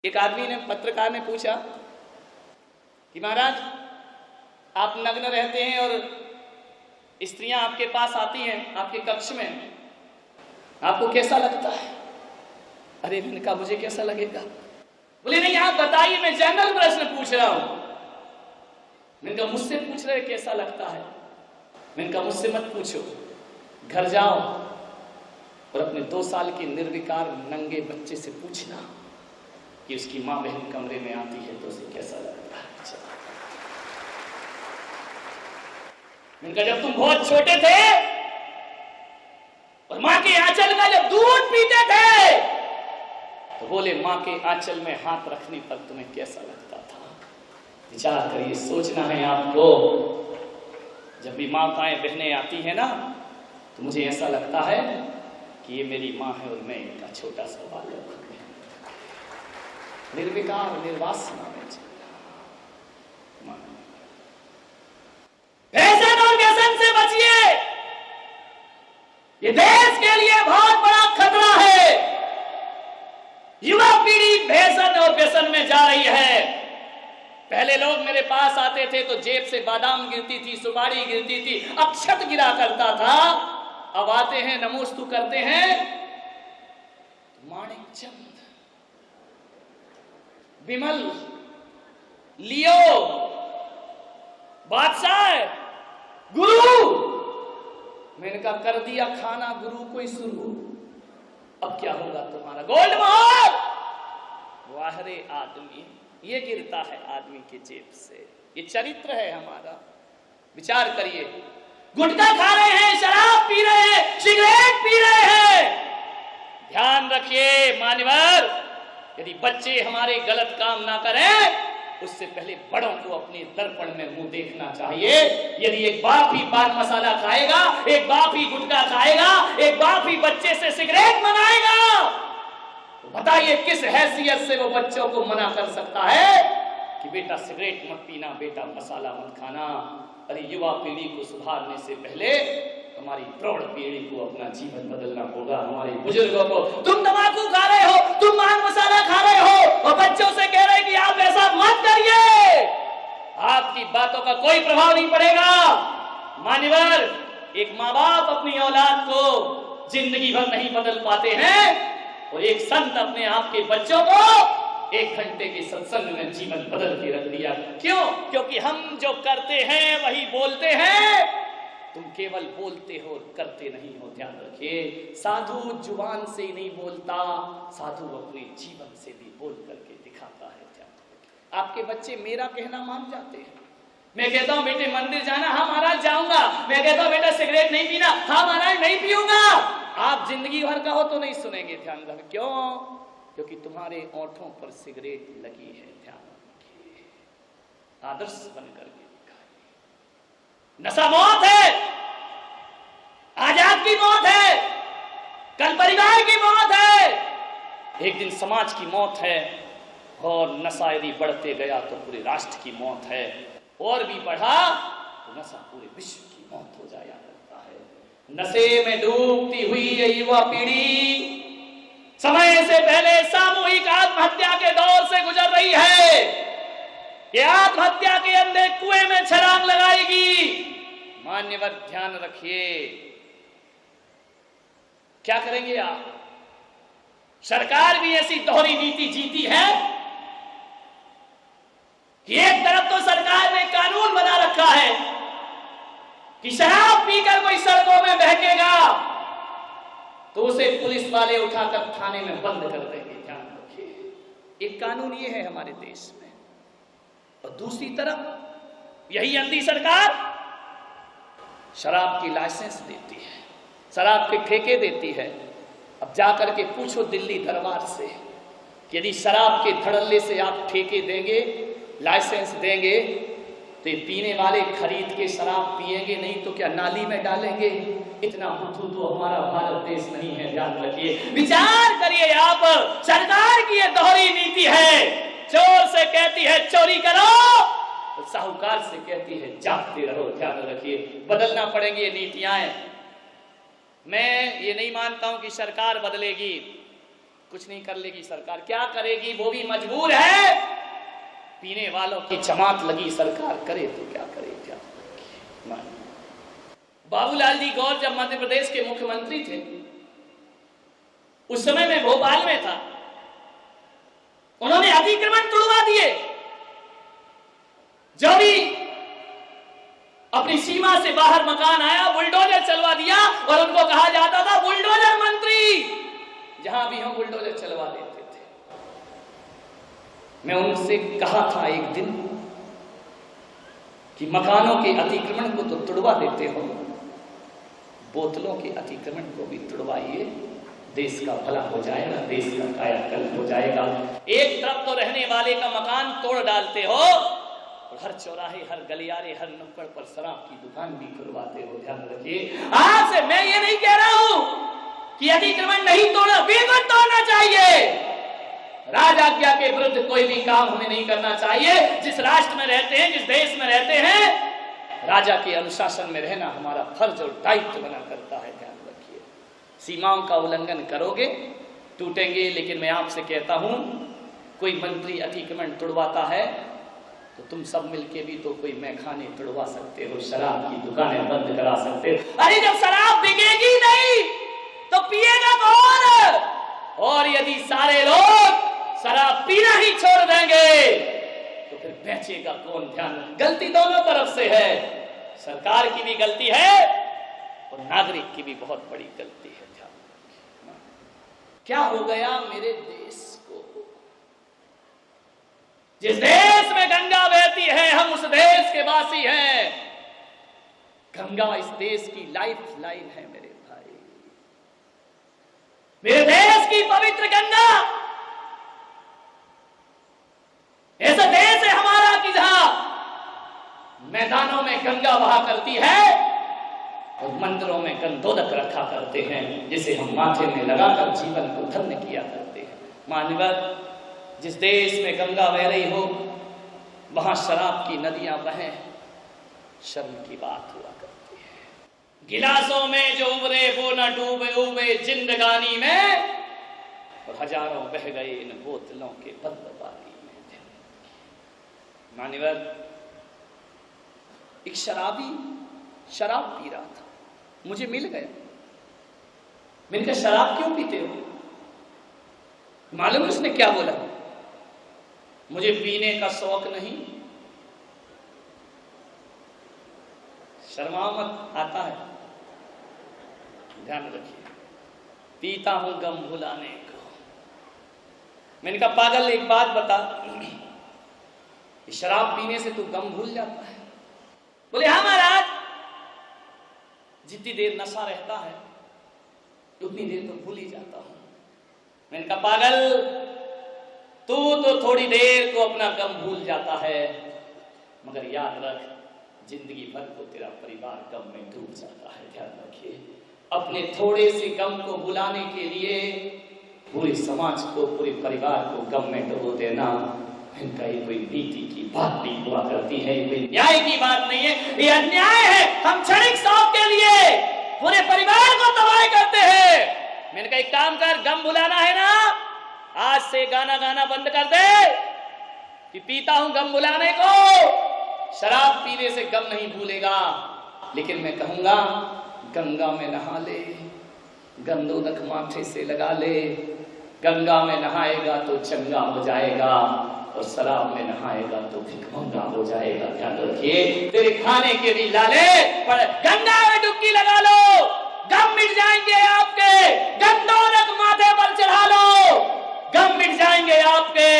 एक आदमी ने, पत्रकार ने पूछा कि महाराज आप नग्न रहते हैं और स्त्रियां आपके पास आती हैं आपके कक्ष में, आपको कैसा लगता है? अरे मैंने कहा मुझे कैसा लगेगा? बोले नहीं आप बताइए, मैं जनरल प्रश्न पूछ रहा हूं। मैंने कहा मुझसे पूछ रहे कैसा लगता है? मैंने कहा मुझसे मत पूछो, घर जाओ और अपने 2 साल के निर्विकार नंगे बच्चे से पूछना कि उसकी माँ बहन कमरे में आती है तो उसे कैसा लगता है। मैंने कहा जब तुम बहुत छोटे थे और माँ के आंचल का जब दूध पीते थे तो बोले माँ के आंचल में हाथ रखने पर तुम्हें कैसा लगता था? विचार करिए, सोचना है आपको। जब भी माताएं बहनें आती है ना तो मुझे ऐसा लगता है कि ये मेरी माँ है और मैं इनका छोटा सा बालक हूं। निर्विकार निर्वासना में फैशन और व्यसन से बचिए, ये देश के लिए बहुत बड़ा खतरा है। युवा पीढ़ी फैशन और व्यसन में जा रही है। पहले लोग मेरे पास आते थे तो जेब से बादाम गिरती थी, सुपारी गिरती थी, अक्षत गिरा करता था। अब आते हैं, नमोस्तु करते हैं, माणिक चंद, विमल, लियो, बादशाह, गुरु। मैंने कहा कर दिया खाना गुरु को ही शुरू, अब क्या होगा तुम्हारा? गोल्ड मोहर। वाह रे आदमी, ये गिरता है आदमी के जेब से। ये चरित्र है हमारा। विचार करिए, गुटखा खा रहे हैं, शराब पी रहे हैं, सिगरेट पी रहे हैं। ध्यान रखिए मान्यवर, यदि बच्चे हमारे गलत काम ना करें उससे पहले बड़ों को अपने दर्पण में मुंह देखना चाहिए। यदि एक बाप ही पान मसाला खाएगा, एक बाप ही गुटखा खाएगा, एक बाप ही बच्चे से सिगरेट मनाएगा, तो बताइए किस हैसियत से वो बच्चों को मना कर सकता है कि बेटा सिगरेट मत पीना, बेटा मसाला मत खाना। अरे युवा पीढ़ी को सुधारने से पहले हमारी प्रौढ़ पीढ़ी को अपना जीवन बदलना होगा। हमारे बुजुर्गों को, तुम तंबाकू खा रहे हो, तुम पान मसाला खा रहे हो और बच्चों से कह रहे कि आप ऐसा मत करिए, आपकी बातों का कोई प्रभाव नहीं पड़ेगा। मान्यवर, एक माँ बाप अपनी औलाद को जिंदगी भर नहीं बदल पाते हैं और एक संत अपने आप के बच्चों को 1 घंटे के सत्संग में जीवन बदल के रख दिया। क्यों? क्योंकि हम जो करते हैं वही बोलते हैं। तुम केवल बोलते हो और करते नहीं हो। ध्यान रखिए, साधु जुबान से ही नहीं बोलता, साधु अपने जीवन से भी बोल करके दिखाता है। ध्यान, आपके बच्चे मेरा कहना मान जाते हैं। मैं कहता हूं बेटे मंदिर जाना, हाँ महाराज जाऊंगा। मैं कहता हूं बेटा सिगरेट नहीं पीना, हाँ महाराज नहीं पीऊंगा। आप जिंदगी भर कहो तो नहीं सुनेंगे। ध्यान रखिए, क्यों? क्योंकि तुम्हारे ओंठों पर सिगरेट लगी है। ध्यान रखिए, आदर्श बनकर के दिखाइए। नशा मौत है, आजाद की मौत है, कल परिवार की मौत है, एक दिन समाज की मौत है। और नशा यदि बढ़ते गया तो पूरे राष्ट्र की मौत है, और भी बढ़ा तो नशा पूरे विश्व की मौत हो जाया करता है। नशे में डूबती हुई ये युवा पीढ़ी समय से पहले सामूहिक आत्महत्या के दौर से गुजर रही है। ये आत्महत्या के अंधे कुएं में छलांग लगाएगी। मान्यवर ध्यान रखिए, क्या करेंगे आप? सरकार भी ऐसी दोहरी नीति जीती है कि एक तरफ तो सरकार ने कानून बना रखा है कि शराब पीकर कोई सड़कों में बहकेगा तो उसे पुलिस वाले उठाकर थाने में बंद कर देंगे। ध्यान रखिए, एक कानून ये है हमारे देश में। और दूसरी तरफ यही अंधी सरकार शराब की लाइसेंस देती है, शराब के ठेके देती है। अब जाकर के पूछो दिल्ली दरबार से कि यदि शराब के धड़ल्ले से आप ठेके देंगे, लाइसेंस देंगे, तो ये पीने वाले खरीद के शराब पिएंगे नहीं तो क्या नाली में डालेंगे? इतना बुद्धू तो हमारा भारत देश नहीं है। ध्यान रखिए, विचार करिए आप। सरकार की ये दोहरी नीति है, चोर से कहती है चोरी करो, तो साहूकार से कहती है जागते रहो। ध्यान रखिए, बदलना पड़ेंगी ये नीतियां। मैं ये नहीं मानता हूं कि सरकार बदलेगी, कुछ नहीं कर लेगी सरकार। क्या करेगी, वो भी मजबूर है। पीने वालों की जमात लगी, सरकार करे तो क्या करे, क्या। बाबूलाल जी गौर जब मध्य प्रदेश के मुख्यमंत्री थे, उस समय मैं भोपाल में था, उन्होंने अतिक्रमण तोड़वा दिए। जो भी अपनी सीमा से बाहर मकान आया, बुलडोजर चलवा दिया, और उनको कहा जाता था बुलडोजर मंत्री। जहां भी हम बुलडोजर चलवा देते थे। मैं उनसे कहा था एक दिन कि मकानों के अतिक्रमण को तो तोड़वा देते हो, बोतलों के अतिक्रमण को भी तोड़वाइए, देश का भला हो जाएगा, देश का कायाकल्प हो जाएगा। एक तरफ तो रहने वाले का मकान तोड़ डालते हो, और हर चौराहे, हर गलियारे, हर नुक्कड़ पर शराब की दुकान भी खुलवाते हो। ध्यान रखिए। आज से मैं ये नहीं कह रहा हूं कि अतिक्रमण नहीं तोड़ना, बिल्कुल तोड़ना चाहिए। राजाज्ञा के विरुद्ध कोई भी काम हमें नहीं करना चाहिए। जिस राष्ट्र में रहते हैं, जिस देश में रहते हैं, राजा के अनुशासन में रहना हमारा फर्ज और दायित्व बना करता है। ध्यान रखिए। सीमाओं का उल्लंघन करोगे, टूटेंगे। लेकिन मैं आपसे कहता हूं, कोई मंत्री अतिक्रमण तोड़वाता है तो तुम सब मिलके भी तो कोई मैखाने तोड़वा सकते हो, शराब की दुकानें बंद करा सकते हो। अरे जब शराब बिकेगी नहीं तो पिएगा कौन? और यदि सारे लोग शराब पीना ही छोड़ देंगे तो फिर बेचेगा कौन? ध्यान। गलती दोनों तरफ से है, सरकार की भी गलती है और नागरिक की भी बहुत बड़ी गलती है। ध्यान। क्या हो गया मेरे देश को? जिस देश में गंगा बहती है, हम उस देश के वासी हैं। गंगा इस देश की लाइफ लाइन है मेरे भाई। मेरे देश की पवित्र गंगा। ऐसा देश है हमारा कि जहां मैदानों में गंगा बहा करती है और मंदिरों में गंधोदक रखा करते हैं, जिसे हम माथे में लगाकर जीवन को धन्य किया करते हैं। मानवत, जिस देश में गंगा बह रही हो वहां शराब की नदियां बहें, शर्म की बात हुआ करती है। गिलासों में जो उबरे वो न डूबे उबे जिंदगानी में, और हजारों बह गए इन बोतलों के बंद पानी में। मान्यवर, एक शराबी शराब पी रहा था, मुझे मिल गया। मैंने कहा शराब क्यों पीते हो? मालूम उसने क्या बोला? मुझे पीने का शौक नहीं। शर्माओ मत, आता है। ध्यान रखिए। पीता हूं गम भुलाने को। मैंने कहा पागल, एक बात बता, शराब पीने से तू गम भूल जाता है? बोले हाँ महाराज, जितनी देर नशा रहता है उतनी देर तो भूल ही जाता हूं। मैंने कहा पागल, तू तो थोड़ी देर को अपना गम भूल जाता है, मगर याद रख, जिंदगी भर को तेरा परिवार गम में डूब जाता है। ध्यान रखिए। अपने थोड़े से गम को भुलाने के लिए पूरे समाज को, पूरे परिवार को गम में डुबो देना, इनका ये कोई नीति की बात नहीं हुआ करती है, ये न्याय की बात नहीं है, ये अन्याय है। हम क्षणिक शौक के लिए पूरे परिवार को तबाह करते हैं। मैंने कहा एक काम कर, गम भुलाना है ना, आज से गाना गाना बंद कर दे कि पीता हूं गम भुलाने को। शराब पीने से गम नहीं भूलेगा, लेकिन मैं कहूंगा गंगा में नहा ले, गंधोदक माथे से लगा ले। गंगा में नहाएगा तो चंगा हो जाएगा, और शराब में नहाएगा तो भिखमंगा हो जाएगा। ध्यान रखिए। तेरे खाने के भी लाले, पर गंगा में डुबकी लगा लो, गम मिट जाएंगे आपके। गंधोदक माथे पर चढ़ा लो, गम मिट जाएंगे आपके।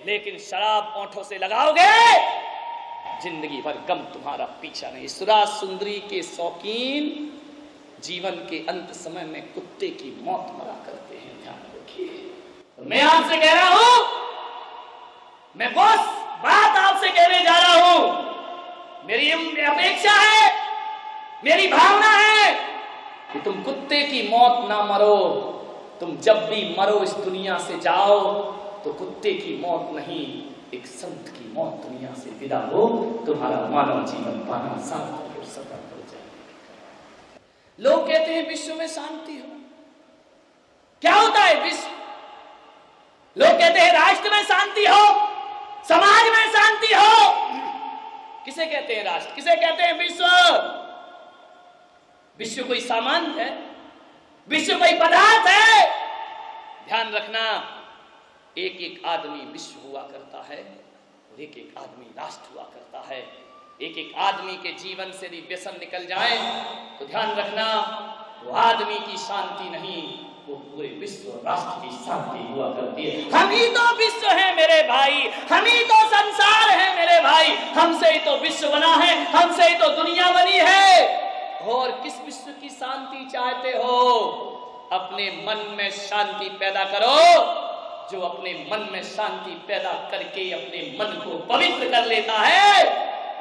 लेकिन शराब ओंठों से लगाओगे, जिंदगी भर गम तुम्हारा पीछा नहीं। सुरा सुंदरी के शौकीन जीवन के अंत समय में कुत्ते की मौत मरा करते हैं। ध्यान रखिए। मैं आपसे कह रहा हूं, मैं बस बात आपसे कहने जा रहा हूं। मेरी अपेक्षा है, मेरी भावना है कि तुम कुत्ते की मौत ना मरो। तुम जब भी मरो इस दुनिया से जाओ तो कुत्ते की मौत नहीं, एक संत की मौत दुनिया से विदा हो। तुम्हारा मानव जीवन पाना सार्थक और सफल हो जाएगा। लोग कहते हैं विश्व में शांति हो। क्या होता है विश्व? लोग कहते हैं राष्ट्र में शांति हो, समाज में शांति हो। किसे कहते हैं राष्ट्र, किसे कहते हैं विश्व? विश्व कोई सामान है, विश्व कोई पदार्थ है? ध्यान रखना, एक एक आदमी विश्व हुआ करता है और एक एक आदमी राष्ट्र हुआ करता है। एक एक आदमी के जीवन से यदि व्यसन निकल जाए तो ध्यान रखना, वो आदमी की शांति नहीं, वो पूरे विश्व राष्ट्र की शांति हुआ करती है। हम ही तो विश्व है मेरे भाई, हम ही तो संसार है मेरे भाई, हमसे ही तो विश्व बना है, हमसे ही तो दुनिया बनी है। और किस विश्व की शांति चाहते हो? अपने मन में शांति पैदा करो। जो अपने मन में शांति पैदा करके अपने मन को पवित्र कर लेता है,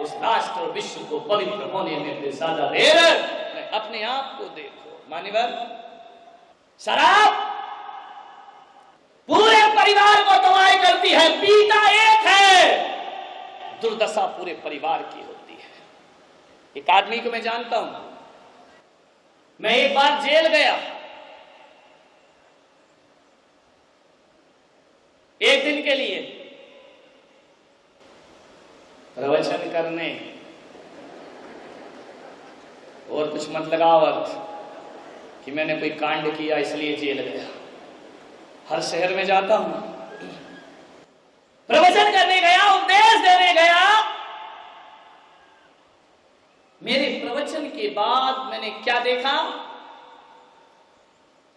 उस राष्ट्र और विश्व को पवित्र होने में ज्यादा देर। अपने आप को देखो मान्यवर, शराब पूरे परिवार को तबाह करती है, पीता एक है, दुर्दशा पूरे परिवार की होती है। एक आदमी को मैं जानता हूं, मैं एक बार जेल गया, एक दिन के लिए प्रवचन करने, और कुछ मत लगावत कि मैंने कोई कांड किया इसलिए जेल गया। हर शहर में जाता हूं, प्रवचन करने गया, उपदेश देने गया। मेरे प्रवचन के बाद मैंने क्या देखा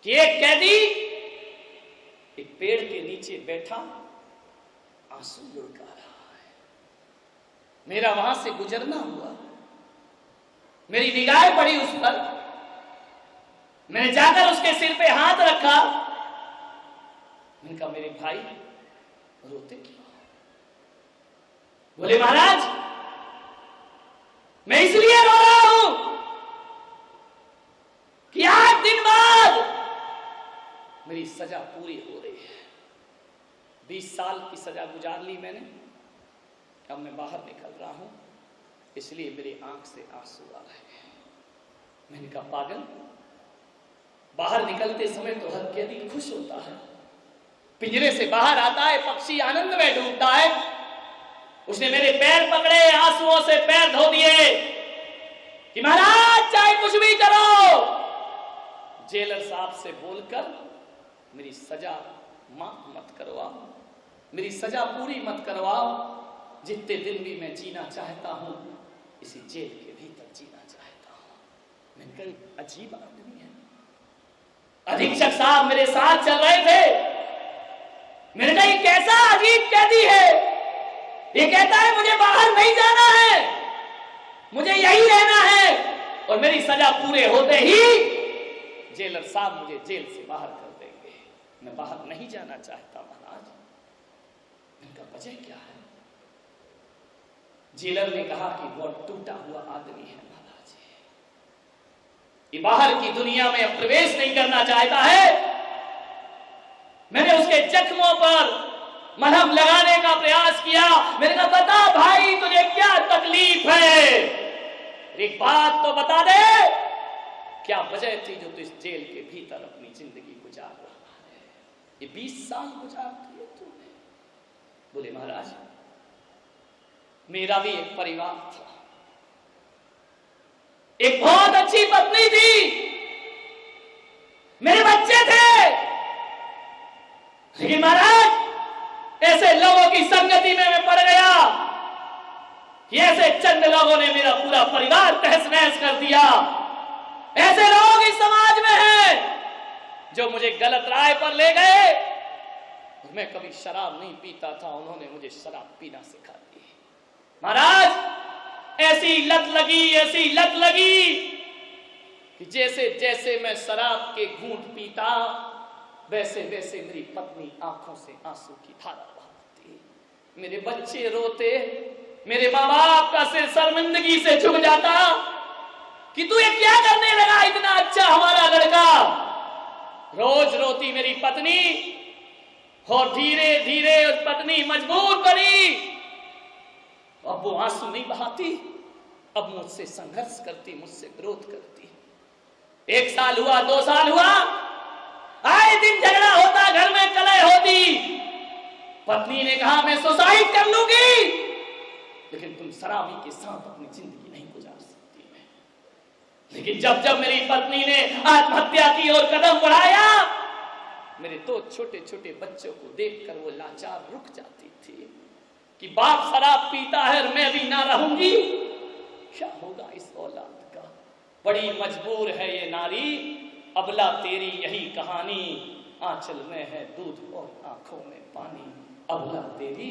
कि एक कैदी एक पेड़ के नीचे बैठा आंसू लुढ़का रहा है। मेरा वहां से गुजरना हुआ, मेरी निगाह पड़ी उस पर, मैंने जाकर उसके सिर पे हाथ रखा। मैंने कहा मेरे भाई रोते क्यों? बोले महाराज मैं इसलिए रो रहा हूं कि 8 दिन बाद मेरी सजा पूरी हो रही है। 20 साल की सजा गुजार ली मैंने, अब मैं बाहर निकल रहा हूं, इसलिए मेरी आंख से आंसू आ रहे हैं। मैंने कहा पागल, बाहर निकलते समय तो हर कैदी खुश होता है, पिंजरे से बाहर आता है, पक्षी आनंद में डूबता है। उसने मेरे पैर पकड़े, आंसुओं से पैर धो दिए कि महाराज चाहे कुछ भी करो, जेलर साहब से बोलकर मेरी सजा माफ मत करवाओ, मेरी सजा पूरी मत करवाओ। जितने दिन भी मैं जीना चाहता हूं इसी जेल के भीतर जीना चाहता हूं। मैंने कहा अजीब आदमी है। अधीक्षक साहब मेरे साथ चल रहे थे। मैंने कहा ये कैसा अजीब कैदी है, ये कहता है मुझे बाहर नहीं जाना है, मुझे यही रहना है, और मेरी सजा पूरे होते ही जेलर साहब मुझे जेल से बाहर कर देंगे। मैं बाहर नहीं जाना चाहता महाराज। मैंने कहा वजह क्या है? जेलर ने कहा कि वो टूटा हुआ आदमी है महाराज, ये बाहर की दुनिया में प्रवेश नहीं करना चाहता है। मैंने उसके जख्मों पर मलहम लगाने का प्रयास किया। मैंने कहा बता भाई तुझे क्या तकलीफ है, एक बात तो बता दे, क्या वजह थी जो तू इस जेल के भीतर अपनी जिंदगी गुजार रहा है? ये 20 साल गुजार दिए तूने। बोले महाराज मेरा भी एक परिवार था, एक बहुत अच्छी पत्नी थी, मेरे बच्चे थे, लेकिन महाराज ऐसे लोगों की संगति में मैं पड़ गया कि ऐसे चंद लोगों ने मेरा पूरा परिवार तहस नहस कर दिया। ऐसे लोग इस समाज में हैं जो मुझे गलत राह पर ले गए। मैं कभी शराब नहीं पीता था, उन्होंने मुझे शराब पीना सिखा दी। महाराज ऐसी लत लगी, ऐसी लत लगी कि जैसे जैसे मैं शराब के घूंट पीता वैसे वैसे मेरी पत्नी आंखों से आंसू की धारा बहाती, मेरे बच्चे रोते, मेरे माँ बाप का सिर शर्मिंदगी से झुक जाता कि तू ये क्या करने लगा, इतना अच्छा हमारा लड़का। रोज रोती मेरी पत्नी, और धीरे धीरे उस पत्नी मजबूर बनी। अब वो आंसू नहीं बहाती, अब मुझसे संघर्ष करती, मुझसे विरोध करती। 1 साल हुआ, 2 साल हुआ, आए दिन झगड़ा होता, घर में कलह होती। पत्नी ने कहा मैं सुसाइड कर लूंगी, लेकिन तुम शराबी के साथ अपनी जिंदगी नहीं गुजार सकती है। लेकिन जब जब मेरी पत्नी ने आत्महत्या की और कदम बढ़ाया, मेरे दो छोटे छोटे बच्चों को देखकर वो लाचार रुक जाती थी कि बाप शराब पीता है और मैं भी ना रहूंगी, क्या होगा इस औलाद का। बड़ी मजबूर है ये नारी, अबला तेरी यही कहानी, आंचल में है दूध और आंखों में पानी। अबला तेरी